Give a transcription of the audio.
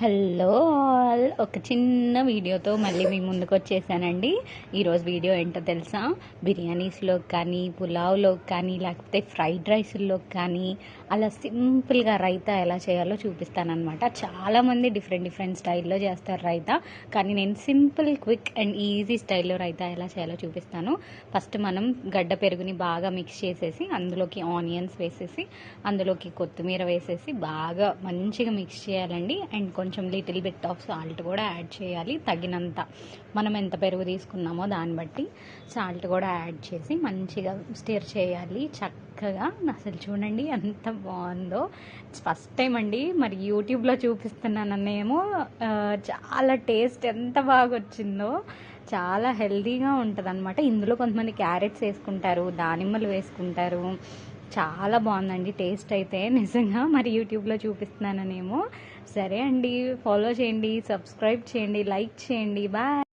Hello all, ఒక చిన్న వీడియోతో మళ్ళీ మీ ముందుకు వచ్చేసానండి. ఈరోజు వీడియో ఏంటో తెలుసా? బిర్యానీస్లోకి కానీ, పులావ్లోకి కానీ, లేకపోతే ఫ్రైడ్ రైస్లోకి కానీ అలా సింపుల్గా రైతా ఎలా చేయాలో చూపిస్తానమాట. చాలామంది డిఫరెంట్ స్టైల్లో చేస్తారు రైతా, కానీ నేను సింపుల్, క్విక్ అండ్ ఈజీ స్టైల్లో రైతా ఎలా చేయాలో చూపిస్తాను. ఫస్ట్ మనం గడ్డ పెరుగుని బాగా మిక్స్ చేసేసి అందులోకి ఆనియన్స్ వేసేసి అందులోకి కొత్తిమీర వేసేసి బాగా మంచిగా మిక్స్ చేయాలండి. అండ్ కొంచెం లిటిల్ బిట్ ఆఫ్ సాల్ట్ కూడా యాడ్ చేయాలి, తగినంత. మనం ఎంత పెరుగు తీసుకున్నామో దాన్ని బట్టి సాల్ట్ కూడా యాడ్ చేసి మంచిగా స్టిర్ చేయాలి చక్కగా. అసలు చూడండి ఎంత బాగుందో. ఫస్ట్ టైం అండి, మరి యూట్యూబ్లో చూపిస్తున్నాననేమో. చాలా టేస్ట్ ఎంత బాగా వచ్చిందో. చాలా హెల్తీగా ఉంటుంది అనమాట. ఇందులో కొంతమంది క్యారెట్స్ వేసుకుంటారు, దానిమ్మలు వేసుకుంటారు. చాలా బాగుందండి టేస్ట్ అయితే నిజంగా. మరి యూట్యూబ్లో చూపిస్తున్నాననేమో. సరే అండి, ఫాలో చేయండి, సబ్స్క్రైబ్ చేయండి, లైక్ చేయండి. బాయ్.